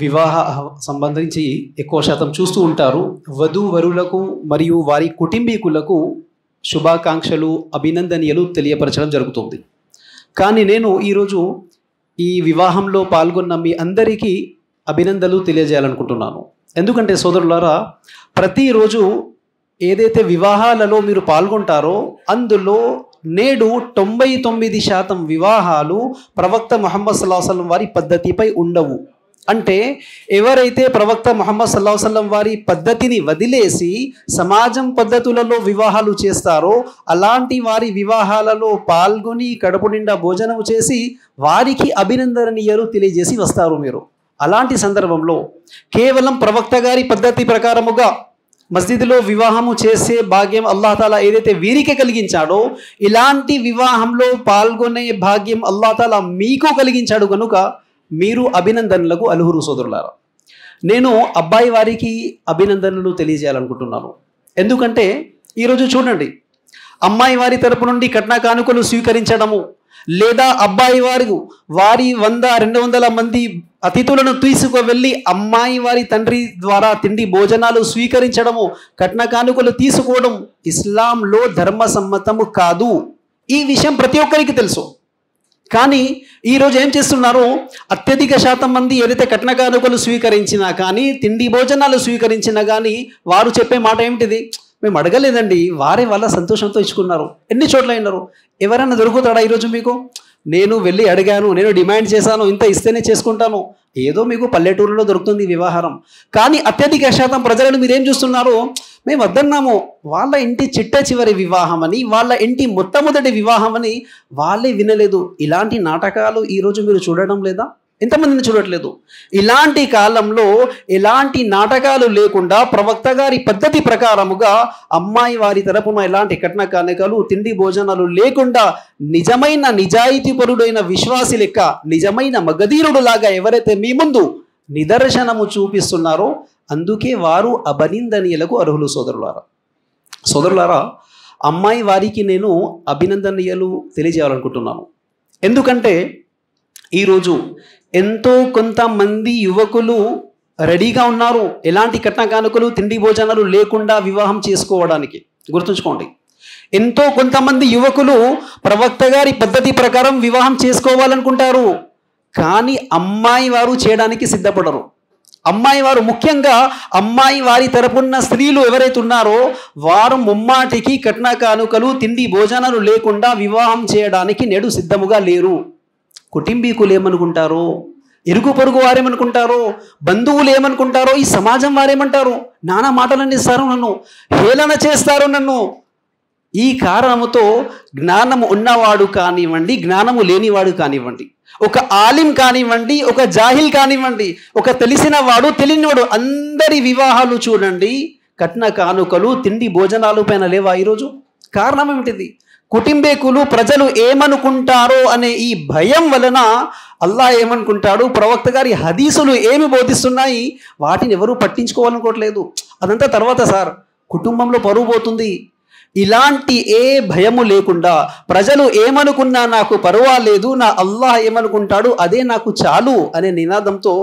వివాహ సంబంధించి ఎక్కువ శాతం చూస్తూ ఉంటారు. వధూవరులకు మరియు వారి కుటుంబీకులకు శుభాకాంక్షలు, అభినందనీయాలు తెలియపరచడం జరుగుతుంది. కానీ నేను ఈరోజు ఈ వివాహంలో పాల్గొన్న మీ అందరికీ అభినందనలు తెలియజేయాలనుకుంటున్నాను. ఎందుకంటే సోదరులారా, ప్రతిరోజు ఏదైతే వివాహాలలో మీరు పాల్గొంటారో అందులో నేడు 99% వివాహాలు ప్రవక్త ముహమ్మద్ సల్లల్లాహు అలైహి వసల్లం వారి పద్ధతిపై ఉండవు. అంటే ఎవరైతే ప్రవక్త ముహమ్మద్ సల్లల్లాహు అలైహి వసల్లం వారి పద్ధతిని వదిలేసి సమాజం పద్ధతులలో వివాహాలు చేస్తారో అలాంటి వారి వివాహాలలో పాల్గొని కడుపు నిండా భోజనం చేసి వారికి అభినందనీయాలు తెలియజేసి వస్తారు మీరు. అలాంటి సందర్భంలో కేవలం ప్రవక్త గారి పద్ధతి ప్రకారముగా మస్జిద్లో వివాహము చేసే భాగ్యం అల్లాహ్ తాలా ఏదైతే వీరికి కలిగించాడో ఇలాంటి వివాహంలో పాల్గొనే భాగ్యం అల్లాహ్ తాలా మీకు కలిగించాడు కనుక మీరు అభినందనలకు అర్హులు సోదరులారా. నేను అబ్బాయి వారికి అభినందనలు తెలియజేయాలనుకుంటున్నాను. ఎందుకంటే ఈరోజు చూడండి, అమ్మాయి వారి తరపు నుండి కట్న కానుకలు స్వీకరించడము, లేదా అబ్బాయి వారి 100-200 మంది అతిథులను తీసుకువెళ్ళి అమ్మాయి వారి తండ్రి ద్వారా తిండి భోజనాలు స్వీకరించడము, కట్న కానుకలు తీసుకోవడం ఇస్లాంలో ధర్మసమ్మతము కాదు. ఈ విషయం ప్రతి ఒక్కరికి తెలుసు. కానీ ఈరోజు ఏం చేస్తున్నారు, అత్యధిక శాతం మంది ఏదైతే కట్న కానుకలు స్వీకరించినా కానీ తిండి భోజనాలు స్వీకరించినా కానీ వారు చెప్పే మాట ఏమిటిది, మేము అడగలేదండి, వారే వాళ్ళ సంతోషంతో ఇచ్చుకున్నారు. ఎన్ని చోట్ల అయినారు. ఎవరైనా దొరుకుతాడా ఈరోజు మీకు? నేను వెళ్ళి అడిగాను, నేను డిమాండ్ చేశాను, ఇంత ఇస్తేనే చేసుకుంటాను. ఏదో మీకు పల్లెటూరులో దొరుకుతుంది వివాహారం. కానీ అత్యధిక శాతం ప్రజలను మీరేం చూస్తున్నారు, మేము వద్దన్నాము, వాళ్ళ ఇంటి చిట్ట చివరి వివాహం అని, వాళ్ళ ఇంటి మొట్టమొదటి వివాహం అని వాళ్ళే వినలేదు. ఇలాంటి నాటకాలు ఈరోజు మీరు చూడడం లేదా? ఎంతమందిని చూడట్లేదు. ఇలాంటి కాలంలో ఎలాంటి నాటకాలు లేకుండా ప్రవక్త గారి పద్ధతి ప్రకారముగా అమ్మాయి వారి తరపున ఎలాంటి కట్న కానుకలు తిండి భోజనాలు లేకుండా నిజమైన నిజాయితీపరుడైన విశ్వాసి లెక్క నిజమైన మగధీరుడు లాగా ఎవరైతే మీ ముందు నిదర్శనము చూపిస్తున్నారో అందుకే వారు అభినందనీయులకు అర్హులు సోదరులారా. అమ్మాయి వారికి నేను అభినందనీయాలు తెలియజేయాలనుకుంటున్నాను. ఎందుకంటే ఈరోజు ఎంతో కొంతమంది యువకులు రెడీగా ఉన్నారు ఎలాంటి కట్న కానుకలు తిండి భోజనాలు లేకుండా వివాహం చేసుకోవడానికి. గుర్తుంచుకోండి, ఎంతో కొంతమంది యువకులు ప్రవక్త గారి పద్ధతి ప్రకారం వివాహం చేసుకోవాలనుకుంటారు. కానీ అమ్మాయి వారు చేయడానికి సిద్ధపడరు. అమ్మాయి వారు, ముఖ్యంగా అమ్మాయి వారి తరపున్న స్త్రీలు ఎవరైతే ఉన్నారో వారు ముమ్మాటికి కట్న కానుకలు తిండి భోజనాలు లేకుండా వివాహం చేయడానికి నేడు సిద్ధముగా లేరు. కుటుంబీకులు ఏమనుకుంటారో, ఇరుగు పొరుగు వారేమనుకుంటారో, బంధువులు ఏమనుకుంటారో, ఈ సమాజం వారేమంటారు, నానా మాటలన్నీ ఇస్తారు, నన్ను హేళన చేస్తారు. నన్ను ఈ కారణముతో జ్ఞానము ఉన్నవాడు కానివ్వండి, జ్ఞానము లేనివాడు కానివ్వండి, ఒక ఆలిం కానివ్వండి, ఒక జాహిల్ కానివ్వండి, ఒక తెలిసిన వాడు తెలియనివాడు, అందరి వివాహాలు చూడండి కట్న కానుకలు తిండి భోజనాలు పైన లేవా ఈరోజు? కారణం ఏమిటిది? కుటుంబీకులు ప్రజలు ఏమనుకుంటారో అనే ఈ భయం వలన అల్లాహ్ ఏమనుకుంటాడు, ప్రవక్త గారి హదీసులు ఏమి బోధిస్తున్నాయి వాటిని ఎవరూ పట్టించుకోవాలనుకోవట్లేదు. అదంతా తర్వాత సార్, కుటుంబంలో పరువు పోతుంది. ఇలాంటి ఏ భయము లేకుండా ప్రజలు ఏమనుకున్నా నాకు పర్వాలేదు, నా అల్లాహ్ ఏమనుకుంటాడు అదే నాకు చాలు అనే నినాదంతో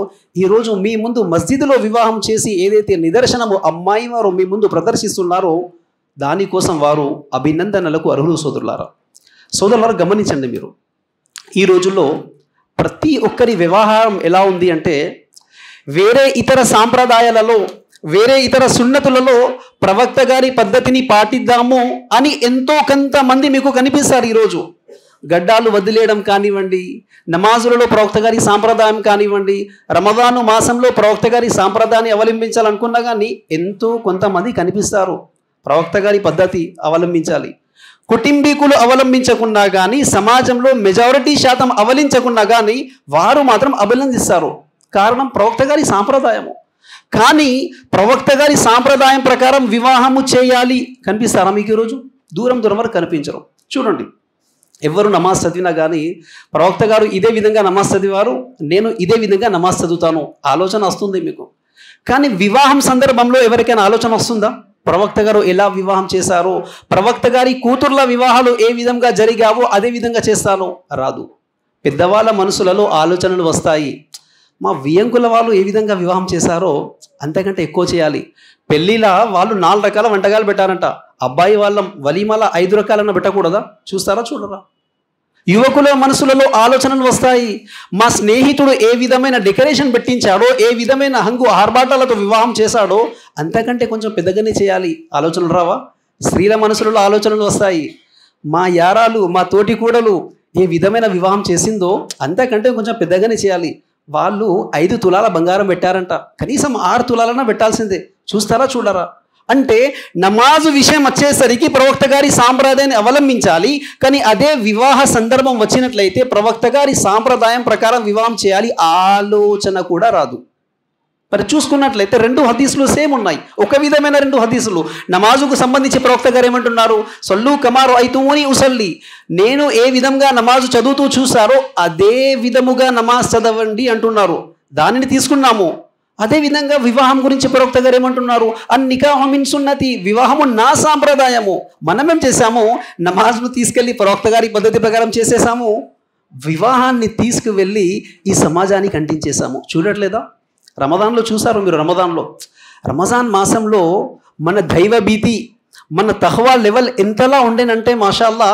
ఈరోజు మీ ముందు మస్జిద్లో వివాహం చేసి ఏదైతే నిదర్శనము అమ్మాయి వారు మీ ముందు ప్రదర్శిస్తున్నారో దానికోసం వారు అభినందనలకు అర్హులు సోదరులారా. గమనించండి, మీరు ఈ రోజుల్లో ప్రతి ఒక్కరి వ్యవహారం ఎలా ఉంది అంటే వేరే ఇతర సాంప్రదాయాలలో, వేరే ఇతర సున్నతులలో ప్రవక్త గారి పద్ధతిని పాటిద్దాము అని ఎంతో కొంతమంది మీకు కనిపిస్తారు. ఈరోజు గడ్డాలు వదిలేయడం కానివ్వండి, నమాజులలో ప్రవక్త గారి సాంప్రదాయం కానివ్వండి, రమదాను మాసంలో ప్రవక్త గారి సాంప్రదాయాన్ని అవలంబించాలనుకున్నా కానీ ఎంతో కొంతమంది కనిపిస్తారు. ప్రవక్త గారి పద్ధతి అవలంబించాలి. కుటుంబీకులు అవలంబించకున్నా కానీ, సమాజంలో మెజారిటీ శాతం అవలంబించకున్నా కానీ వారు మాత్రం అభినందిస్తారు. కారణం ప్రవక్త గారి సాంప్రదాయము. కానీ ప్రవక్త గారి సాంప్రదాయం ప్రకారం వివాహము చేయాలి కనిపిస్తారా మీకు ఈరోజు? దూరం వరకు కనిపించరు. చూడండి, ఎవరు నమాజ్ చదివినా కానీ ప్రవక్త గారు ఇదే విధంగా నమాజ్ చదివారు, నేను ఇదే విధంగా నమాజ్ చదువుతాను ఆలోచన వస్తుంది మీకు. కానీ వివాహం సందర్భంలో ఎవరికైనా ఆలోచన వస్తుందా? ప్రవక్త గారు ఎలా వివాహం చేశారో, ప్రవక్త గారి కూతుర్ల వివాహాలు ఏ విధంగా జరిగావో అదే విధంగా చేస్తానో రాదు. పెద్దవాళ్ళ మనసులలో ఆలోచనలు వస్తాయి. మా వియంకుల వాళ్ళు ఏ విధంగా వివాహం చేశారో అంతకంటే ఎక్కువ చేయాలి. పెళ్ళిలా వాళ్ళు 4 రకాల వంటకాలు పెట్టారంట. అబ్బాయి వాళ్ళ వలీమాల 5 రకాలన్నా పెట్టకూడదా? చూస్తారా చూడరా? యువకుల మనసులలో ఆలోచనలు వస్తాయి. మా స్నేహితుడు ఏ విధమైన డెకరేషన్ పెట్టించాడో, ఏ విధమైన హంగు ఆర్భాటాలతో వివాహం చేశాడో అంతకంటే కొంచెం పెద్దగానే చేయాలి. ఆలోచనలు రావా? స్త్రీల మనసులలో ఆలోచనలు వస్తాయి. మా యారాలు, మా తోటి కూడలు ఏ విధమైన వివాహం చేసిందో అంతకంటే కొంచెం పెద్దగానే చేయాలి. వాళ్ళు 5 తులాల బంగారం పెట్టారంట, కనీసం 6 తులాలన్నా పెట్టాల్సిందే. చూస్తారా చూడరా? అంటే నమాజు విషయం వచ్చేసరికి ప్రవక్త గారి సాంప్రదాయాన్ని అవలంబించాలి. కానీ అదే వివాహ సందర్భం వచ్చినట్లయితే ప్రవక్త గారి సాంప్రదాయం ప్రకారం వివాహం చేయాలి ఆలోచన కూడా రాదు. మరి చూసుకున్నట్లయితే 2 హదీసులు సేమ్ ఉన్నాయి, ఒక విధమైన 2 హదీసులు. నమాజుకు సంబంధించి ప్రవక్త గారు ఏమంటున్నారు? సొల్లు కమారు అయితూని ఉసల్లి, నేను ఏ విధంగా నమాజు చదువుతూ చూసారో అదే విధముగా నమాజ్ చదవండి అంటున్నారు. దానిని తీసుకున్నాము. అదేవిధంగా వివాహం గురించి ప్రవక్త గారు ఏమంటున్నారు? అన్నికాహు మిన్ సున్నతి, వివాహము నా సాంప్రదాయము. మనమేం చేశాము? నమాజ్ను తీసుకెళ్ళి ప్రవక్త గారి పద్ధతి ప్రకారం చేసేసాము. వివాహాన్ని తీసుకువెళ్ళి ఈ సమాజానికి అంటించేసాము. చూడట్లేదా? రమదాన్లో చూసారు మీరు? రమజాన్ మాసంలో మన దైవభీతి, మన తహ్వా లెవెల్ ఎంతలా ఉండేనంటే మాషాల్లా,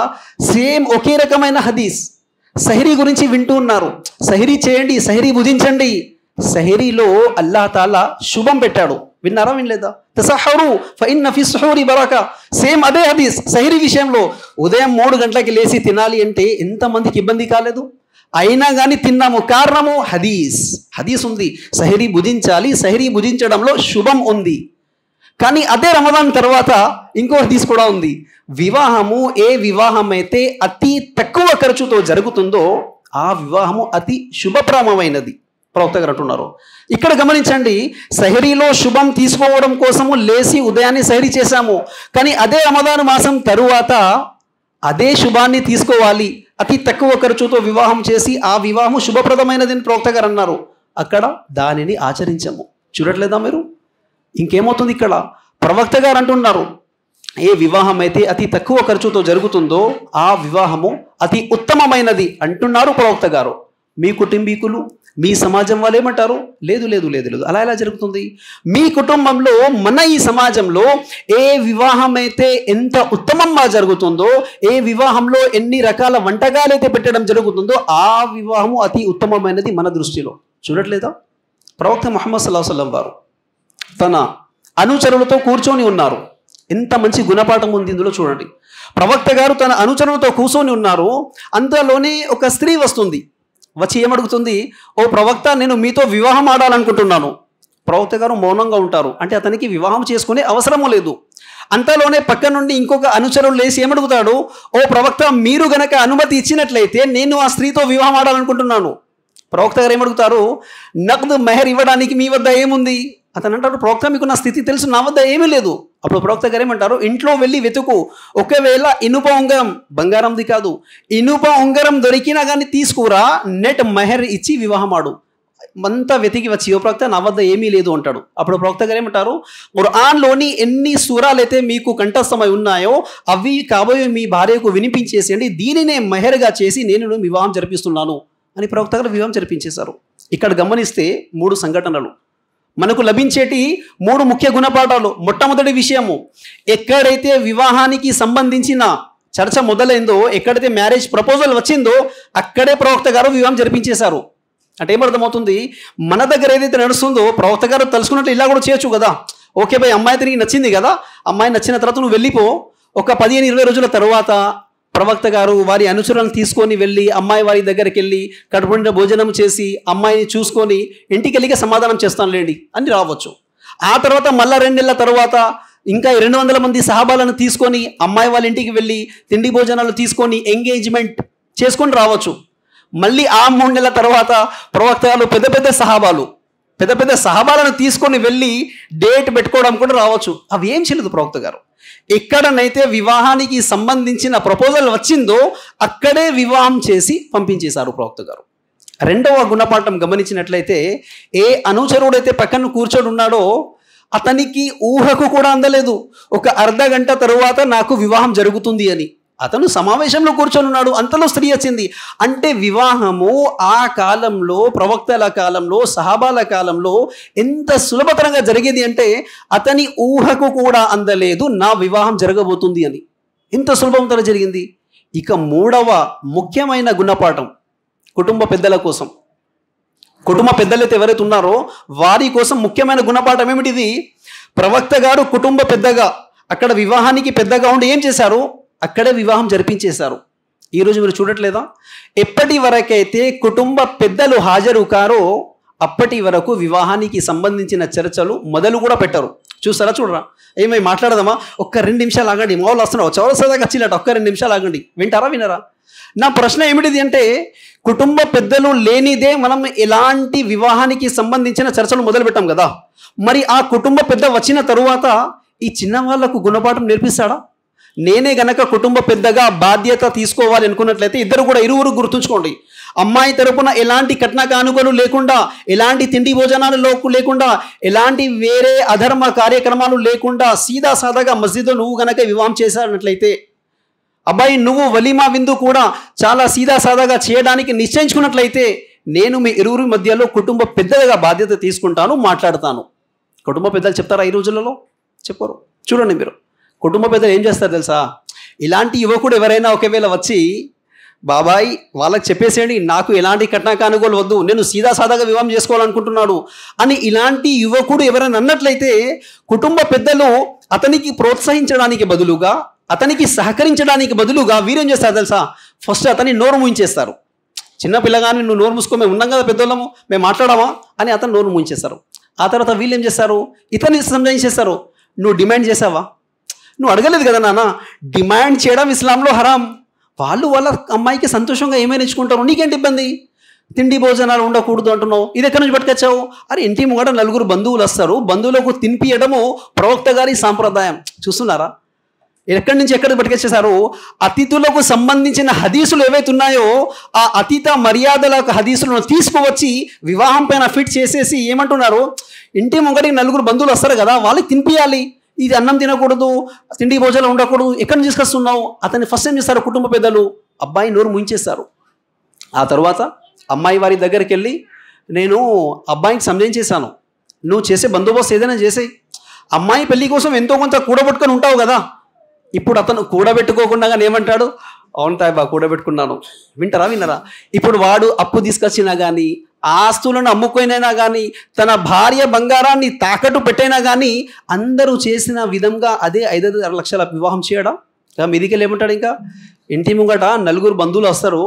సేమ్ ఒకే రకమైన హదీస్ సహరీ గురించి వింటూ ఉన్నారు. సహరీ చేయండి, సహరీ భుజించండి. సహరీలో అల్లా తాలా శుభం పెట్టాడు. విన్నారా? వినలేదా? తసహరు ఫఇన్న ఫి సుహూరి బరకా. సేమ్ అదే హదీస్ సహరీ విషయంలో. ఉదయం 3 గంటలకి లేచి తినాలి అంటే ఎంతమందికి ఇబ్బంది కాలేదు? అయినా కానీ తిన్నాము. కారణము హదీస్ ఉంది. సహరీ భుజించాలి, సహరీ భుజించడంలో శుభం ఉంది. కానీ అదే రమదాన్ తర్వాత ఇంకో హదీస్ కూడా ఉంది. వివాహము ఏ వివాహం అయితే అతి తక్కువ ఖర్చుతో జరుగుతుందో ఆ వివాహము అతి శుభప్రదమైనది ప్రవక్త గారు అంటున్నారు. ఇక్కడ గమనించండి, సహరీలో శుభం తీసుకోవడం కోసము లేచి ఉదయాన్నే సహరీ చేశాము. కానీ అదే రమదాన్ మాసం తరువాత అదే శుభాన్ని తీసుకోవాలి, అతి తక్కువ ఖర్చుతో వివాహం చేసి ఆ వివాహం శుభప్రదమైనదని ప్రవక్త గారు అన్నారు. అక్కడ దానిని ఆచరించము. చూడట్లేదా మీరు? ఇంకేమవుతుంది ఇక్కడ? ప్రవక్త గారు అంటున్నారు, ఏ వివాహం అయితే అతి తక్కువ ఖర్చుతో జరుగుతుందో ఆ వివాహము అతి ఉత్తమమైనది అంటున్నారు ప్రవక్త గారు. మీ కుటుంబీకులు, మీ సమాజం వాళ్ళు ఏమంటారు? లేదు, అలా ఎలా జరుగుతుంది? మీ కుటుంబంలో, మన ఈ సమాజంలో ఏ వివాహం అయితే ఎంత ఉత్తమంగా జరుగుతుందో, ఏ వివాహంలో ఎన్ని రకాల వంటకాలైతే పెట్టడం జరుగుతుందో ఆ వివాహము అతి ఉత్తమమైనది మన దృష్టిలో. చూడట్లేదా? ప్రవక్త ముహమ్మద్ సల్లల్లాహు అలైహి వసల్లం వారు తన అనుచరులతో కూర్చొని ఉన్నారు. ఎంత మంచి గుణపాఠం ఉంది ఇందులో చూడండి. ప్రవక్త గారు తన అనుచరులతో కూర్చొని ఉన్నారు. అంతలోనే ఒక స్త్రీ వస్తుంది. వచ్చి ఏమడుగుతుంది? ఓ ప్రవక్త, నేను మీతో వివాహం ఆడాలనుకుంటున్నాను. ప్రవక్త గారు మౌనంగా ఉంటారు. అంటే అతనికి వివాహం చేసుకునే అవసరము లేదు. అంతలోనే పక్క నుండి ఇంకొక అనుచరుడు లేచి ఏమడుగుతాడు? ఓ ప్రవక్త, మీరు గనక అనుమతి ఇచ్చినట్లయితే నేను ఆ స్త్రీతో వివాహం ఆడాలనుకుంటున్నాను. ప్రవక్త గారు ఏమడుగుతారు? నగదు మెహర్ ఇవ్వడానికి మీ వద్ద ఏముంది? అతను అంటాడు, ప్రవక్త, మీకు నా స్థితి తెలుసు, నా వద్ద ఏమీ లేదు. అప్పుడు ప్రవక్త గారు ఏమంటారు? ఇంట్లో వెళ్ళి వెతుకు, ఒకవేళ ఇనుప ఉంగరం, బంగారంది కాదు, ఇనుప ఉంగరం దొరికినా కానీ తీసుకురా, నెట్ మెహర్ ఇచ్చి వివాహం ఆడు. అంతా వెతికి వచ్చి, ఓ ప్రవక్త, నా వద్ద ఏమీ లేదు అంటాడు. అప్పుడు ప్రవక్త గారు ఏమంటారు? ఖురాన్లోని ఎన్ని సూరాలైతే మీకు కంఠస్థమై ఉన్నాయో అవి కాబోయే మీ భార్యకు వినిపించేసేయండి, దీనినే మెహర్గా చేసి నేను వివాహం జరిపిస్తున్నాను అని ప్రవక్త గారు వివాహం జరిపించేశారు. ఇక్కడ గమనిస్తే 3 సంఘటనలు మనకు లభించేటి 3 ముఖ్య గుణపాఠాలు. మొట్టమొదటి విషయము, ఎక్కడైతే వివాహానికి సంబంధించిన చర్చ మొదలైందో, ఎక్కడైతే మ్యారేజ్ ప్రపోజల్ వచ్చిందో అక్కడే ప్రవక్త గారు వివాహం జరిపించేశారు. అంటే ఏమర్థమవుతుంది? మన దగ్గర ఏదైతే నడుస్తుందో ప్రవక్త గారు తెలుసుకున్నట్లు ఇలా కూడా చేయొచ్చు కదా. ఓకే భయ్, అమ్మాయి తిరిగి నచ్చింది కదా, అమ్మాయి నచ్చిన తర్వాత నువ్వు వెళ్ళిపో. ఒక 15-20 రోజుల తర్వాత ప్రవక్త గారు వారి అనుచరులను తీసుకొని వెళ్ళి అమ్మాయి వారి దగ్గరికి వెళ్ళి కడుపు నిండా భోజనం చేసి అమ్మాయిని చూసుకొని ఇంటికి వెళ్ళి సమాధానం చేస్తానులేండి అని రావచ్చు. ఆ తర్వాత మళ్ళీ 2 నెలల తర్వాత ఇంకా 200 మంది సహాబాలను తీసుకొని అమ్మాయి వాళ్ళ ఇంటికి వెళ్ళి తిండి భోజనాలు తీసుకొని ఎంగేజ్మెంట్ చేసుకొని రావచ్చు. మళ్ళీ ఆ 3 నెలల తర్వాత ప్రవక్త గారు పెద్ద పెద్ద సహాబాలను తీసుకొని వెళ్ళి డేట్ పెట్టుకోవడం కూడా రావచ్చు. అవి ఏం చేయలేదు ప్రవక్త గారు. ఎక్కడనైతే వివాహానికి సంబంధించిన ప్రపోజల్ వచ్చిందో అక్కడే వివాహం చేసి పంపించేశారు ప్రవక్త గారు. రెండవ గుణపాఠం గమనించినట్లయితే, ఏ అనుచరుడైతే పక్కన కూర్చొని ఉన్నాడో అతనికి ఊహకు కూడా అందలేదు ఒక అర్ధ గంట తరువాత నాకు వివాహం జరుగుతుంది అని. అతను సమావేశంలో కూర్చొని ఉన్నాడు, అంతలో స్త్రీ వచ్చింది. అంటే వివాహము ఆ కాలంలో, ప్రవక్తల కాలంలో, సహాబాల కాలంలో ఎంత సులభతరంగా జరిగేది అంటే అతని ఊహకు కూడా అందలేదు నా వివాహం జరగబోతుంది అని. ఎంత సులభంతో జరిగింది. ఇక మూడవ ముఖ్యమైన గుణపాఠం కుటుంబ పెద్దల కోసం, కుటుంబ పెద్దలైతే ఎవరైతే ఉన్నారో వారి కోసం ముఖ్యమైన గుణపాఠం ఏమిటిది? ప్రవక్త గారు కుటుంబ పెద్దగా అక్కడ వివాహానికి పెద్దగా ఉండి ఏం చేశారు? అక్కడే వివాహం జరిపించేశారు. ఈరోజు మీరు చూడట్లేదా? ఎప్పటి వరకైతే కుటుంబ పెద్దలు హాజరు కారో అప్పటి వరకు వివాహానికి సంబంధించిన చర్చలు మొదలు కూడా పెట్టరు. చూస్తారా? చూడరా? ఏమై మాట్లాడదామా? ఒక్క 2 నిమిషాలు ఆగండి, మామూలు వస్తున్నావు చౌరసదాగా వచ్చినట్టు ఒక్క 2 నిమిషాలు ఆగండి. వింటారా వినరా? నా ప్రశ్న ఏమిటిది అంటే కుటుంబ పెద్దలు లేనిదే మనం ఎలాంటి వివాహానికి సంబంధించిన చర్చలు మొదలు పెట్టాం కదా. మరి ఆ కుటుంబ పెద్ద వచ్చిన తరువాత ఈ చిన్న వాళ్ళకు గుణపాఠం నేర్పిస్తాడా? నేనే గనక కుటుంబ పెద్దగా బాధ్యత తీసుకోవాలి అనుకున్నట్లయితే ఇరువురు గుర్తుంచుకోండి, అమ్మాయి తరపున ఎలాంటి కట్న కానుకలు లేకుండా, ఎలాంటి తిండి భోజనాలు లేకుండా, ఎలాంటి వేరే అధర్మ కార్యక్రమాలు లేకుండా సీదా సాదాగా మస్జిద్లో నువ్వు గనక వివాహం చేశానట్లయితే, అబ్బాయి నువ్వు వలీమా విందు కూడా చాలా సీదా సాదాగా చేయడానికి నిశ్చయించుకున్నట్లయితే నేను మీ ఇరువురి మధ్యలో కుటుంబ పెద్దగా బాధ్యత తీసుకుంటాను, మాట్లాడతాను. కుటుంబ పెద్దలు చెప్తారా ఈ రోజులలో? చెప్పరు. చూడండి మీరు, కుటుంబ పెద్దలు ఏం చేస్తారు తెలుసా? ఇలాంటి యువకుడు ఎవరైనా ఒకవేళ వచ్చి బాబాయ్ వాళ్ళకి చెప్పేసేయండి నాకు ఎలాంటి కట్న కానుకలు వద్దు, నేను సీదా సాదాగా వివాహం చేసుకోవాలనుకుంటున్నాడు అని ఇలాంటి యువకుడు ఎవరైనా అన్నట్లయితే కుటుంబ పెద్దలు అతనికి ప్రోత్సహించడానికి బదులుగా, అతనికి సహకరించడానికి బదులుగా వీరేం చేస్తారు తెలుసా? ఫస్ట్ అతన్ని నోరు మూయించేస్తారు. చిన్న పిల్లగాని నువ్వు నోరు మూసుకో, మేము ఉన్నాం కదా పెద్దోళ్ళము, మేము మాట్లాడమా అని అతను నోరు మూయించేస్తారు. ఆ తర్వాత వీళ్ళు ఏం చేస్తారు? ఇతన్ని సంజయించేస్తారు. నువ్వు డిమాండ్ చేసావా? నువ్వు అడగలేదు కదా నాన్న. డిమాండ్ చేయడం ఇస్లాంలో హరాం. వాళ్ళు వాళ్ళ అమ్మాయికి సంతోషంగా ఏమైనా ఇచ్చుకుంటారు, నీకేంటి ఇబ్బంది? తిండి భోజనాలు ఉండకూడదు అంటున్నావు, ఇది ఎక్కడి నుంచి పట్టుకొచ్చావు? అరే ఇంటి ముంగట 4 బంధువులు వస్తారు, బంధువులకు తినిపియడము ప్రవక్త గారి సాంప్రదాయం. చూస్తున్నారా ఎక్కడి నుంచి ఎక్కడికి పట్టుకొచ్చేసారు? అతిథులకు సంబంధించిన హదీసులు ఏవైతే ఉన్నాయో ఆ అతిథ మర్యాదల హదీసులను తీసుకువచ్చి వివాహం పైన ఫిట్ చేసేసి ఏమంటున్నారు? ఇంటి ముంగటికి 4 బంధువులు వస్తారు కదా, వాళ్ళకి తినిపియాలి, ఇది అన్నం తినకూడదు, తిండి భోజనం ఉండకూడదు, ఎక్కడి నుంచి తీసుకొస్తున్నావు? అతన్ని ఫస్ట్ ఏం చేస్తారు కుటుంబ పెద్దలు? అబ్బాయి నోరు ముంచేస్తారు. ఆ తర్వాత అమ్మాయి వారి దగ్గరికి వెళ్ళి నేను అబ్బాయికి సంజయించేశాను, నువ్వు చేసే బందోబస్తు ఏదైనా చేసేయి, అమ్మాయి పెళ్లి కోసం ఎంతో కొంత కూడబెట్టుకొని ఉంటావు కదా. ఇప్పుడు అతను కూడబెట్టుకోకుండా ఏమంటాడు? అవును తాయిబా కూడబెట్టుకున్నాను. వినరా? ఇప్పుడు వాడు అప్పు తీసుకొచ్చినా కానీ, ఆస్తులను అమ్ముకోయినైనా కానీ, తన భార్య బంగారాన్ని తాకట్టు పెట్టైనా కానీ అందరూ చేసిన విధంగా అదే 5-6 లక్షల వివాహం చేయడం. మీదికెళ్ళి ఏమంటాడు? ఇంకా ఇంటి ముంగట 4 బంధువులు వస్తారు,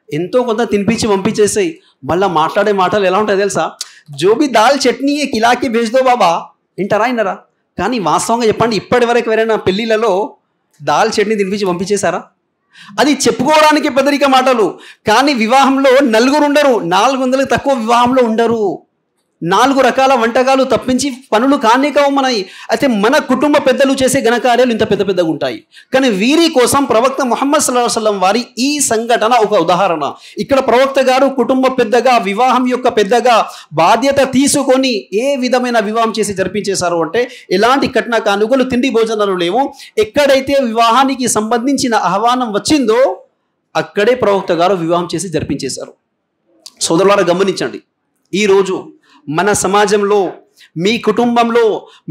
ఎంతో కొంత తినిపించి పంపించేసాయి. మళ్ళీ మాట్లాడే మాటలు ఎలా ఉంటాయి తెలుసా? జోబీ దాల్ చట్నీ కిలాకి భేజ్దో బాబా. వినరా? కానీ వాస్తవంగా చెప్పండి, ఇప్పటి వరకు ఎవరైనా పెళ్ళిళ్ళలో దాల్ చట్నీ తినిపించి పంపించేశారా? అది చెప్పుకోవడానికి పెద్దరిక మాటలు, కానీ వివాహంలో 4 ఉండరు, 400 తక్కువ వివాహంలో ఉండరు. 4 రకాల వంటకాలు తప్పించి పనులు కానే కావు మనయి. అయితే మన కుటుంబ పెద్దలు చేసే ఘనకార్యాలు ఇంత పెద్ద పెద్దగా ఉంటాయి. కానీ వీరి కోసం ప్రవక్త ముహమ్మద్ సల్లల్లాహు అలైహి వసల్లం వారి ఈ సంఘటన ఒక ఉదాహరణ. ఇక్కడ ప్రవక్త గారు కుటుంబ పెద్దగా, వివాహం యొక్క పెద్దగా బాధ్యత తీసుకొని ఏ విధమైన వివాహం చేసి జరిపించేశారు అంటే ఎలాంటి కట్న కానుకలు, తిండి భోజనాలు లేవు. ఎక్కడైతే వివాహానికి సంబంధించిన ఆహ్వానం వచ్చిందో అక్కడే ప్రవక్త గారు వివాహం చేసి జరిపించేశారు. సోదరులారా గమనించండి, ఈరోజు మన సమాజంలో, మీ కుటుంబంలో,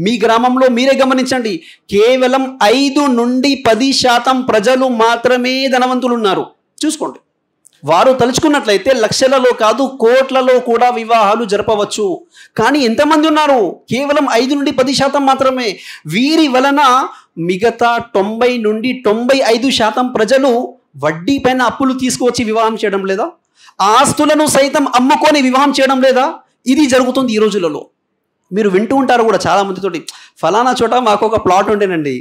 మీ గ్రామంలో మీరే గమనించండి, కేవలం 5 నుండి 10% ప్రజలు మాత్రమే ధనవంతులు ఉన్నారు. చూసుకోండి, వారు తలుచుకున్నట్లయితే లక్షలలో కాదు కోట్లలో కూడా వివాహాలు జరపవచ్చు. కానీ ఎంతమంది ఉన్నారు? కేవలం 5 నుండి 10% మాత్రమే. వీరి వలన మిగతా 90 నుండి 95% ప్రజలు వడ్డీ పైన అప్పులు తీసుకువచ్చి వివాహం చేయడం లేదా? ఆస్తులను సైతం అమ్ముకొని వివాహం చేయడం లేదా? ఇది జరుగుతుంది ఈ రోజులలో. మీరు వింటూ ఉంటారు కూడా చాలామందితోటి, ఫలానా చోట మాకు ఒక ప్లాట్ ఉండేనండి,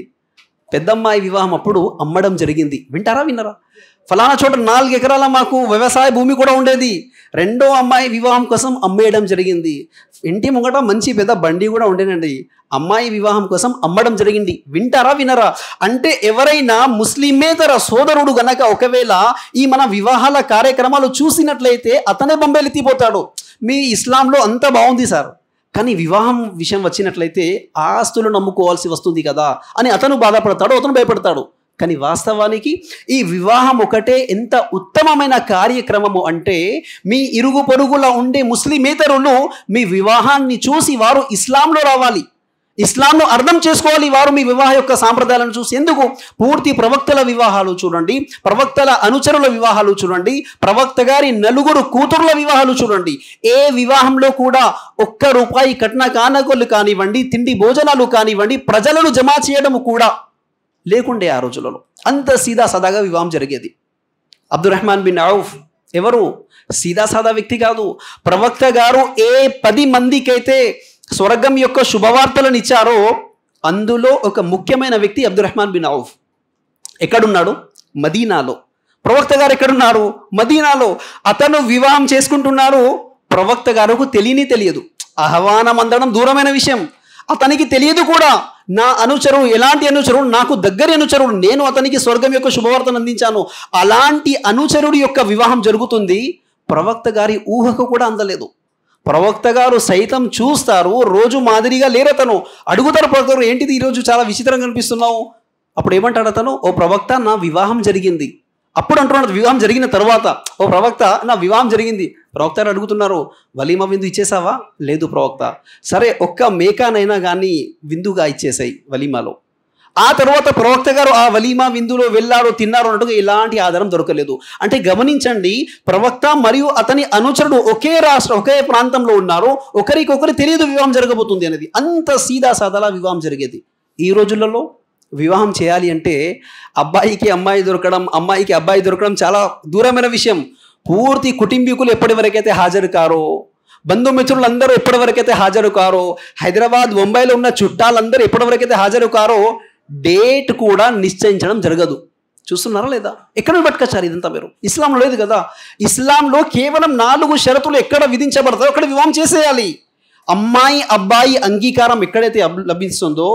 పెద్దమ్మాయి వివాహం అప్పుడు అమ్మడం జరిగింది. వినరా? ఫలానా చోట 4 ఎకరాల మాకు వ్యవసాయ భూమి కూడా ఉండేది, రెండో అమ్మాయి వివాహం కోసం అమ్మేయడం జరిగింది. ఇంటి ముంగట మంచి పెద్ద బండి కూడా ఉండేనండి, అమ్మాయి వివాహం కోసం అమ్మడం జరిగింది. వినరా? అంటే ఎవరైనా ముస్లిమేతర సోదరుడు గనక ఒకవేళ ఈ మన వివాహాల కార్యక్రమాలు చూసినట్లయితే అతనే బొంబేలెత్తిపోతాడు. మీ ఇస్లాంలో అంత బాగుంది సార్, కానీ వివాహం విషయం వచ్చినట్లయితే ఆస్తులు నమ్ముకోవాల్సి వస్తుంది కదా అని అతను బాధపడతాడు, అతను భయపడతాడు. కానీ వాస్తవానికి ఈ వివాహం ఒకటే ఎంత ఉత్తమమైన కార్యక్రమము అంటే, మీ ఇరుగు పొరుగులో ఉండే ముస్లిమేతరులు మీ వివాహాన్ని చూసి వారు ఇస్లాంలో రావాలి, ఇస్లాంను అర్థం చేసుకోవాలి. వారు మీ వివాహ యొక్క సాంప్రదాయాలను చూసి. ఎందుకు? పూర్తి ప్రవక్తల వివాహాలు చూడండి, ప్రవక్తల అనుచరుల వివాహాలు చూడండి, ప్రవక్త గారి 4 కూతుర్ల వివాహాలు చూడండి. ఏ వివాహంలో కూడా ₹1 కట్న కానుకలు కానివ్వండి, తిండి భోజనాలు కానివ్వండి, ప్రజలను జమ చేయడం కూడా లేకుండే ఆ రోజులలో. అంత సీదా సదాగా వివాహం జరిగేది. అబ్దుర్రహ్మాన్ బిన్ ఔఫ్ ఎవరు? సీదా సాదా వ్యక్తి కాదు. ప్రవక్త గారు ఏ 10 మందికైతే స్వర్గం యొక్క శుభవార్తలను ఇచ్చారో అందులో ఒక ముఖ్యమైన వ్యక్తి అబ్దుర్రహ్మాన్ బిన్ ఔఫ్. ఎక్కడున్నాడు? మదీనాలో. ప్రవక్త గారు ఎక్కడున్నారు? మదీనాలో. అతను వివాహం చేసుకుంటున్నారు. ప్రవక్త గారుకు తెలియదు. ఆహ్వానం అందడం దూరమైన విషయం, అతనికి తెలియదు కూడా. నా అనుచరుడు ఎలాంటి అనుచరుడు? నాకు దగ్గర అనుచరుడు, నేను అతనికి స్వర్గం యొక్క శుభవార్తను అందించాను. అలాంటి అనుచరుడి యొక్క వివాహం జరుగుతుంది. ప్రవక్త గారి ఊహకు కూడా అందలేదు. ప్రవక్త గారు సైతం చూస్తారు, రోజు మాదిరిగా లేరతను. అడుగుతారు ప్రవక్త గారు, ఏంటిది ఈరోజు చాలా విచిత్రంగా కనిపిస్తున్నావు? అప్పుడు ఏమంటాడు అతను? ఓ ప్రవక్త, నా వివాహం జరిగింది. అప్పుడు అంటున్నాడు వివాహం జరిగిన తర్వాత, ఓ ప్రవక్త, నా వివాహం జరిగింది. ప్రవక్త అడుగుతున్నారు, వలీమా విందు ఇచ్చేసావా? లేదు ప్రవక్త. సరే, ఒక్క మేకానైనా కానీ విందుగా ఇచ్చేసాయి వలీమాలో. ఆ తర్వాత ప్రవక్త గారు ఆ వలీమా విందులో వెళ్ళారు, తిన్నారు అన్నట్టుగా ఎలాంటి ఆధారం దొరకలేదు. అంటే గమనించండి, ప్రవక్త మరియు అతని అనుచరుడు ఒకే ఒకే ప్రాంతంలో ఉన్నారు, ఒకరికొకరు తెలియదు వివాహం జరగబోతుంది అనేది. అంత సీదా సాదాలా వివాహం జరిగేది. ఈ రోజులలో వివాహం చేయాలి అంటే అబ్బాయికి అమ్మాయి దొరకడం, అమ్మాయికి అబ్బాయి దొరకడం చాలా దూరమైన విషయం. పూర్తి కుటుంబీకులు ఎప్పటి వరకైతే హాజరు కారో, బంధుమిత్రులందరూ ఎప్పటి వరకైతే హాజరు కారో, హైదరాబాద్ ముంబైలో ఉన్న చుట్టాలందరూ ఎప్పటి వరకైతే హాజరు కారో, డేట్ కూడా నిశ్చయించడం జరగదు. చూస్తున్నారా లేదా? ఎక్కడ పట్టుకొచ్చారు ఇదంతా మీరు? ఇస్లాంలో లేదు కదా. ఇస్లాంలో కేవలం 4 షరతులు ఎక్కడ విధించబడతాయో అక్కడ వివాహం చేసేయాలి. అమ్మాయి అబ్బాయి అంగీకారం ఎక్కడైతే లభిస్తుందో,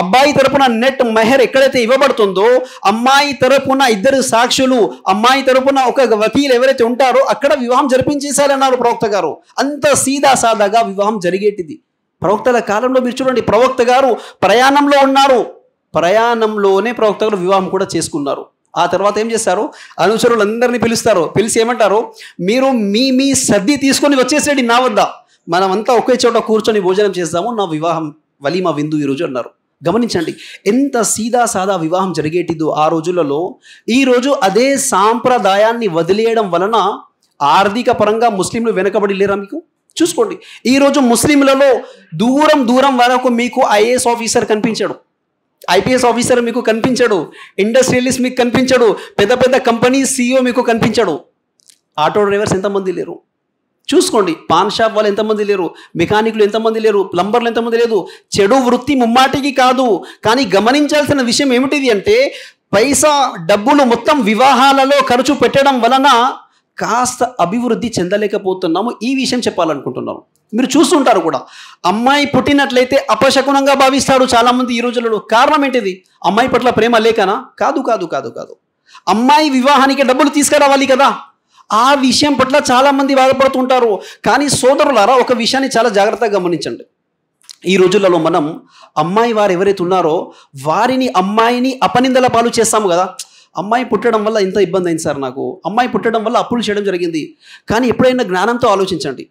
అబ్బాయి తరపున నెట్ మెహర్ ఎక్కడైతే ఇవ్వబడుతుందో, అమ్మాయి తరపున 2 సాక్షులు, అమ్మాయి తరపున ఒక వకీలు ఎవరైతే ఉంటారో అక్కడ వివాహం జరిపించేశారన్నారు ప్రవక్త గారు. అంత సీదా సాదాగా వివాహం జరిగేటిది. ప్రవక్తల కాలంలో మీరు చూడండి, ప్రవక్త గారు ప్రయాణంలో ఉన్నారు, ప్రయాణంలోనే ప్రవక్త గారు వివాహం కూడా చేసుకున్నారు. ఆ తర్వాత ఏం చేస్తారు? అనుచరులందరినీ పిలుస్తారు. పిలిచి ఏమంటారు? మీరు మీ సర్ది తీసుకొని వచ్చేసేది నా వద్ద, మనమంతా ఒకే చోట కూర్చొని భోజనం చేస్తాము, నా వివాహం వలీమా విందు ఈరోజు అన్నారు. గమనించండి ఎంత సీదా సాదా వివాహం జరిగేటిదో ఆ రోజులలో. ఈరోజు అదే సాంప్రదాయాన్ని వదిలేయడం వలన ఆర్థిక పరంగా ముస్లింలు వెనకబడి లేరా? మీకు చూసుకోండి, ఈరోజు ముస్లింలలో దూరం వరకు మీకు ఐఏఎస్ ఆఫీసర్ కనిపించాడు, ఐపీఎస్ ఆఫీసర్ మీకు కనిపించాడు, ఇండస్ట్రియలిస్ట్ మీకు కనిపించాడు, పెద్ద కంపెనీ CEO మీకు కనిపించాడు. ఆటో డ్రైవర్స్ ఎంతమంది లేరు? చూసుకోండి. పాన్ షాప్ వాళ్ళు ఎంతమంది లేరు? మెకానిక్లు ఎంతమంది లేరు? ప్లంబర్లు ఎంతమంది లేదు? చెడు వృత్తి ముమ్మాటికి కాదు, కానీ గమనించాల్సిన విషయం ఏమిటిది అంటే, పైసా డబ్బులు మొత్తం వివాహాలలో ఖర్చు పెట్టడం వలన కాస్త అభివృద్ధి చెందలేకపోతున్నాము. ఈ విషయం చెప్పాలనుకుంటున్నాము. మీరు చూస్తుంటారు కూడా, అమ్మాయి పుట్టినట్లయితే అపశకునంగా భావిస్తారు చాలామంది ఈ రోజులలో. కారణం ఏంటిది? అమ్మాయి పట్ల ప్రేమ లేకనా? కాదు. అమ్మాయి వివాహానికి డబ్బులు తీసుకురావాలి కదా, ఆ విషయం పట్ల చాలామంది బాధపడుతుంటారు. కానీ సోదరులారా, ఒక విషయాన్ని చాలా జాగ్రత్తగా గమనించండి. ఈ రోజులలో మనం అమ్మాయి వారు ఎవరైతే ఉన్నారో వారిని, అమ్మాయిని అపనిందల పాలు చేస్తాము కదా. అమ్మాయి పుట్టడం వల్ల ఇంత ఇబ్బంది అయింది సార్ నాకు, అమ్మాయి పుట్టడం వల్ల అప్పులు చేయడం జరిగింది. కానీ ఎప్పుడైనా జ్ఞానంతో ఆలోచించండి.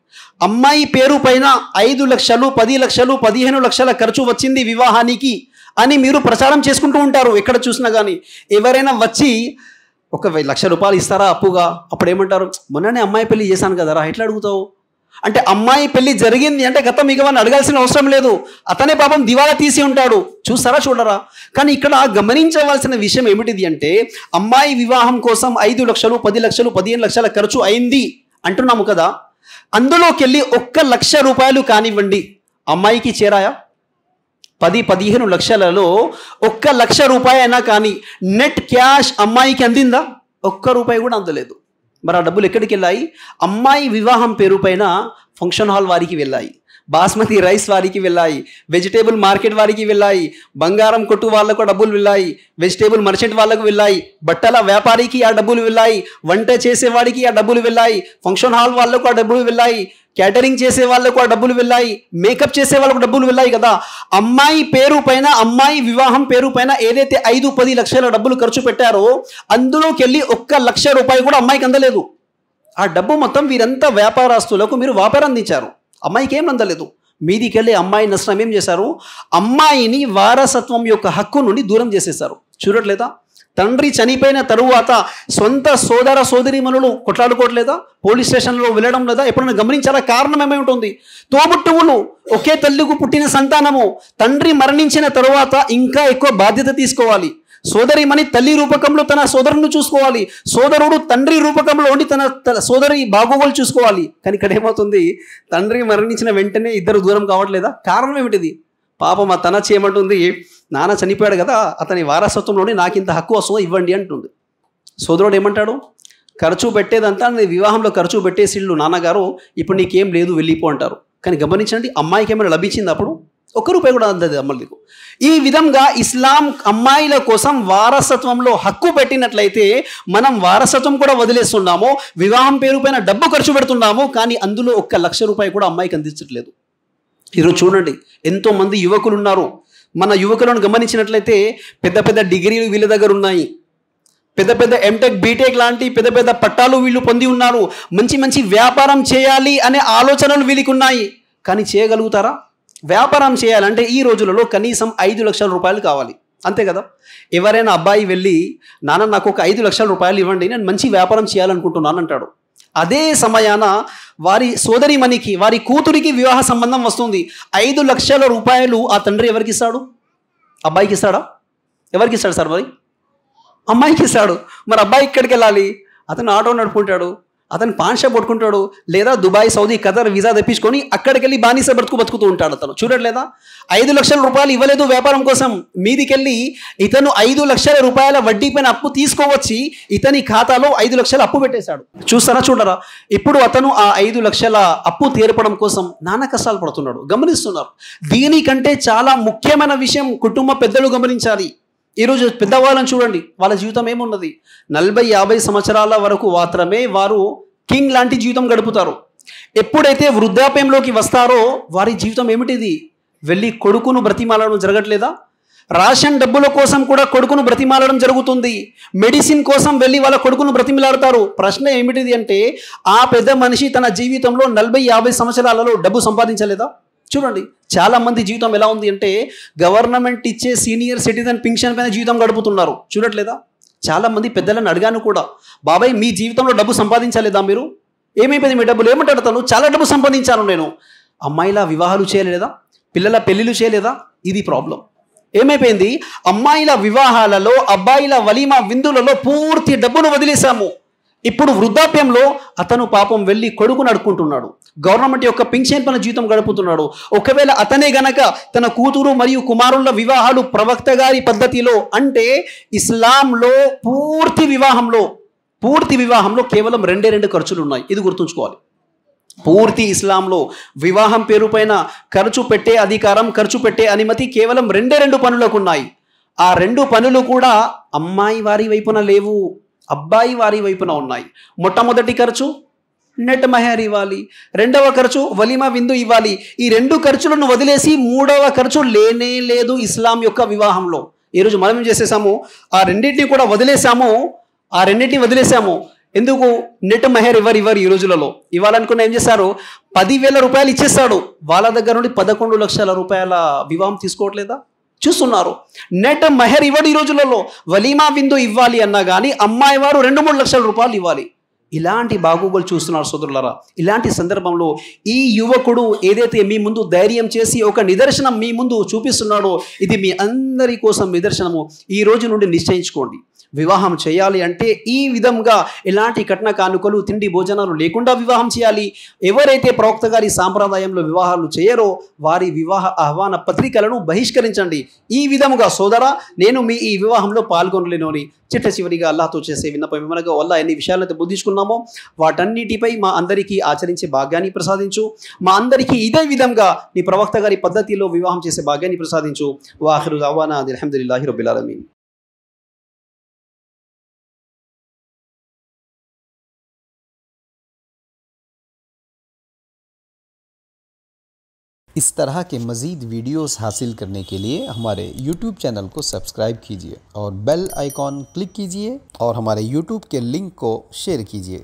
అమ్మాయి పేరు పైన 5 లక్షలు, 10 లక్షలు, 15 లక్షల ఖర్చు వచ్చింది వివాహానికి అని మీరు ప్రచారం చేసుకుంటూ ఉంటారు ఎక్కడ చూసినా. కానీ ఎవరైనా వచ్చి ఒక ₹1,00,000 ఇస్తారా అప్పుగా? అప్పుడు ఏమంటారు? మొన్ననే అమ్మాయి పెళ్లి చేశాను కదరా, ఎట్లా అడుగుతావు? అంటే అమ్మాయి పెళ్లి జరిగింది అంటే గతం మిగవని అడగాల్సిన అవసరం లేదు, అతనే పాపం దివాలా తీసి ఉంటాడు. చూస్తారా చూడరా? కానీ ఇక్కడ గమనించవలసిన విషయం ఏమిటిది అంటే, అమ్మాయి వివాహం కోసం 5 లక్షలు, 10 లక్షలు, 15 లక్షల ఖర్చు అయింది అంటున్నాము కదా. అందులోకి వెళ్ళి ₹1,00,000 కానివ్వండి అమ్మాయికి చేరాయా? 10-15 లక్షలలో ₹1,00,000 అయినా కానీ నెట్ క్యాష్ అమ్మాయికి అందిందా? ₹1 కూడా అందలేదు. మరి ఆ డబ్బులు ఎక్కడికి వెళ్ళాయి? అమ్మాయి వివాహం పేరు పైన ఫంక్షన్ హాల్ వారికి వెళ్ళాయి, బాస్మతి రైస్ వారికి వెళ్ళాయి, వెజిటేబుల్ మార్కెట్ వారికి వెళ్ళాయి, బంగారం కొట్టు వాళ్ళకు డబ్బులు వెళ్ళాయి, వెజిటేబుల్ మర్చెంట్ వాళ్ళకు వెళ్ళాయి, బట్టల వ్యాపారికి ఆ డబ్బులు వెళ్ళాయి, వంట చేసేవాడికి ఆ డబ్బులు వెళ్ళాయి, ఫంక్షన్ హాల్ వాళ్ళకు ఆ డబ్బులు వెళ్ళాయి, క్యాటరింగ్ చేసే వాళ్ళకు ఆ డబ్బులు వెళ్ళాయి, మేకప్ చేసే వాళ్ళకు డబ్బులు వెళ్ళాయి కదా. అమ్మాయి పేరు పైన, అమ్మాయి వివాహం పేరు పైన ఏదైతే 5-10 లక్షల డబ్బులు ఖర్చు పెట్టారో అందులోకి వెళ్ళి 1 లక్ష రూపాయలు కూడా అమ్మాయికి అందలేదు. ఆ డబ్బు మొత్తం వీరంతా వ్యాపారస్తులకు మీరు వ్యాపారం అందించారు, అమ్మాయికి ఏం అందలేదు. మీదికెళ్ళి అమ్మాయి నష్టం ఏం చేశారు? అమ్మాయిని వారసత్వం యొక్క హక్కు నుండి దూరం చేసేశారు. చూడట్లేదా? తండ్రి చనిపోయిన తరువాత సొంత సోదర సోదరీమణులు కొట్లాడుకోవట్లేదా? పోలీస్ స్టేషన్లో వెళ్ళడం లేదా? ఎప్పుడైనా గమనించారా? కారణం ఏమై ఉంటుంది? తోబుట్టువులు, ఒకే తల్లికు పుట్టిన సంతానము, తండ్రి మరణించిన తరువాత ఇంకా ఎక్కువ బాధ్యత తీసుకోవాలి. సోదరిమణి తల్లి రూపకంలో తన సోదరుని చూసుకోవాలి, సోదరుడు తండ్రి రూపకంలో ఉండి తన సోదరి బాగోగులు చూసుకోవాలి. కానీ ఇక్కడ ఏమవుతుంది? తండ్రి మరణించిన వెంటనే ఇద్దరు దూరం కావట్లేదా? కారణం ఏమిటిది? పాపం ఆ తన చేయమంటుంది, నాన్న చనిపోయాడు కదా, అతని వారసత్వంలోనే నాకు ఇంత హక్కు వస్తుందో ఇవ్వండి అంటుంది. సోదరుడు ఏమంటాడు? ఖర్చు పెట్టేదంతా నీ వివాహంలో ఖర్చు పెట్టేసిళ్ళు నాన్నగారు, ఇప్పుడు నీకేం లేదు వెళ్ళిపో అంటారు. కానీ గమనించండి, అమ్మాయికి ఏమైనా లభించింది అప్పుడు? 1 రూపాయి కూడా అందదు అమ్మలకు. ఈ విధంగా ఇస్లాం అమ్మాయిల కోసం వారసత్వంలో హక్కు పెట్టినట్లయితే మనం వారసత్వం కూడా వదిలేస్తున్నాము, వివాహం పేరు పైన డబ్బు ఖర్చు పెడుతున్నాము, కానీ అందులో 1 లక్ష రూపాయి కూడా అమ్మాయికి అందించట్లేదు. ఈరోజు చూడండి, ఎంతోమంది యువకులు ఉన్నారు. మన యువకులను గమనించినట్లయితే పెద్ద పెద్ద డిగ్రీలు వీళ్ళ దగ్గర ఉన్నాయి, పెద్ద పెద్ద ఎంటెక్ బీటెక్ లాంటి పెద్ద పెద్ద పట్టాలు వీళ్ళు పొంది ఉన్నారు. మంచి మంచి వ్యాపారం చేయాలి అనే ఆలోచనలు వీళ్ళకి ఉన్నాయి. కానీ చేయగలుగుతారా? వ్యాపారం చేయాలంటే ఈ రోజులలో కనీసం 5 లక్షల రూపాయలు కావాలి, అంతే కదా. ఎవరైనా అబ్బాయి వెళ్ళి నాన్న నాకు ఒక 5 లక్షల రూపాయలు ఇవ్వండి, నేను మంచి వ్యాపారం చేయాలనుకుంటున్నాను అంటాడు. అదే సమయాన వారి సోదరిమణికి, వారి కూతురికి వివాహ సంబంధం వస్తుంది. 5 లక్షల రూపాయలు ఆ తండ్రి ఎవరికి ఇస్తాడు? అబ్బాయికి ఇస్తాడా? ఎవరికి ఇస్తాడు సార్? మరి అమ్మాయికి ఇస్తాడు. మరి అబ్బాయి ఇక్కడికి వెళ్ళాలి, అతను ఆటో నడుపుకుంటాడు, అతను పాన్ షాప్ పట్టుకుంటాడు, లేదా దుబాయ్, సౌదీ, ఖతర్ వీసా తెప్పించుకొని అక్కడికి వెళ్ళి బానిస బతుకుతూ ఉంటాడు. అతను చూడట్లేదా? 5 లక్షల రూపాయలు ఇవ్వలేదు వ్యాపారం కోసం, మీదికెళ్ళి ఇతను 5 లక్షల రూపాయల వడ్డీ పైన అప్పు తీసుకోవచ్చి ఇతని ఖాతాలో 5 లక్షల అప్పు పెట్టేశాడు. చూస్తారా? చూడరా? ఇప్పుడు అతను ఆ 5 లక్షల అప్పు తీర్పడం కోసం నానా కష్టాలు పడుతున్నాడు. గమనిస్తున్నారు? దీనికంటే చాలా ముఖ్యమైన విషయం కుటుంబ పెద్దలు గమనించాలి. ఈరోజు పెద్దవాళ్ళని చూడండి, వాళ్ళ జీవితం ఏమున్నది? 40-50 సంవత్సరాల వరకు మాత్రమే వారు కింగ్ లాంటి జీవితం గడుపుతారు. ఎప్పుడైతే వృద్ధాప్యంలోకి వస్తారో వారి జీవితం ఏమిటిది? వెళ్ళి కొడుకును బ్రతిమాలడం జరగట్లేదా? రేషన్ డబ్బుల కోసం కూడా కొడుకును బ్రతిమాలడం జరుగుతుంది. మెడిసిన్ కోసం వెళ్ళి వాళ్ళ కొడుకును బ్రతిమిలాడతారు. ప్రశ్న ఏమిటిది అంటే, ఆ పెద్ద మనిషి తన జీవితంలో 40-50 సంవత్సరాలలో డబ్బు సంపాదించలేదా? చూడండి, చాలా మంది జీవితం ఎలా ఉంది అంటే గవర్నమెంట్ ఇచ్చే సీనియర్ సిటిజన్ పింఛన్ పైన జీవితం గడుపుతున్నారు. చూడట్లేదా? చాలా మంది పెద్దలను అడిగాను కూడా, బాబాయ్ మీ జీవితంలో డబ్బు సంపాదించలేదా మీరు? ఏమైపోయింది మీ డబ్బులు? ఏమంటాడు తను, చాలా డబ్బు సంపాదించాను నేను. అమ్మాయిల వివాహాలు చేయలేదా? పిల్లల పెళ్ళిళ్ళు చేయలేదా? ఇది ప్రాబ్లం. ఏమైపోయింది? అమ్మాయిల వివాహాలలో, అబ్బాయిల వలీమా విందులలో పూర్తి డబ్బును వదిలేశాము. ఇప్పుడు వృద్ధాప్యంలో అతను పాపం వెళ్ళి కొడుకును అడుక్కుంటున్నాడు, గవర్నమెంట్ యొక్క పింఛన్ పైన జీవితం గడుపుతున్నాడు. ఒకవేళ అతనే గనక తన కూతురు మరియు కుమారుల వివాహాలు ప్రవక్త గారి పద్ధతిలో, అంటే ఇస్లాంలో పూర్తి వివాహంలో కేవలం 2 ఖర్చులు ఉన్నాయి. ఇది గుర్తుంచుకోవాలి. పూర్తి ఇస్లాంలో వివాహం పేరు పైన ఖర్చు పెట్టే అధికారం, ఖర్చు పెట్టే అనుమతి కేవలం 2 పనులకు ఉన్నాయి. ఆ 2 పనులు కూడా అమ్మాయి వారి వైపున లేవు, అబ్బాయి వారి వైపున ఉన్నాయి. మొట్టమొదటి ఖర్చు నెట్ మహర్ ఇవ్వాలి, 2వ ఖర్చు వలీమా విందు ఇవ్వాలి. ఈ 2 ఖర్చులను వదిలేసి 3వ ఖర్చు లేనే లేదు ఇస్లాం యొక్క వివాహంలో. ఈరోజు మనం ఏం చేసేసాము? ఆ రెండింటిని కూడా వదిలేసాము. ఎందుకు? నెట్ మహర్ ఇవ్వరు ఈ రోజులలో. ఇవ్వాలనుకున్న ఏం చేశారు? 10,000 రూపాయలు ఇచ్చేస్తాడు. వాళ్ళ దగ్గర నుండి 11 లక్షల రూపాయల వివాహం తీసుకోవట్లేదా? చూస్తున్నారు. నెట్ మహర్ ఇవ్వడు ఈ రోజులలో. వలీమా విందు ఇవ్వాలి అన్నా కానీ అమ్మాయి వారు 2-3 లక్షల రూపాయలు ఇవ్వాలి. ఇలాంటి బాగోగులు చూస్తున్నారు సోదరులారా. ఇలాంటి సందర్భంలో ఈ యువకుడు ఏదైతే మీ ముందు ధైర్యం చేసి ఒక నిదర్శనం మీ ముందు చూపిస్తున్నాడో, ఇది మీ అందరి కోసం నిదర్శనము. ఈ రోజు నుండి నిశ్చయించుకోండి, వివాహం చేయాలి అంటే ఈ విధంగా ఎలాంటి కట్న కానుకలు, తిండి భోజనాలు లేకుండా వివాహం చేయాలి. ఎవరైతే ప్రవక్త గారి సాంప్రదాయంలో వివాహాలు చేయరో వారి వివాహ ఆహ్వాన పత్రికలను బహిష్కరించండి. ఈ విధముగా సోదరా, నేను మీ ఈ వివాహంలో పాల్గొనలేను అని చిట్ట చివరిగా అల్లాహ్తో చేసే విన్నపం ఏమనగా, అల్లాహ్ ఎన్ని విషయాలైతే బుద్ధించుకున్నాడు చేస్తున్నామో వాటన్నిటిపై మా అందరికీ ఆచరించే భాగ్యాన్ని ప్రసాదించు. మా అందరికీ ఇదే విధంగా నీ ప్రవక్త గారి పద్ధతిలో వివాహం చేసే భాగ్యాన్ని ప్రసాదించు. వాఖిరు దఅవానా అల్హమ్దులిల్లాహి రబ్బిల్ ఆలమీన్. इस तरह के मज़ीद वीडियोस हासिल करने के लिए हमारे YouTube चैनल को सब्सक्राइब कीजिए और बेल आइकॉन क्लिक कीजिए और हमारे YouTube के लिंक को शेयर कीजिए।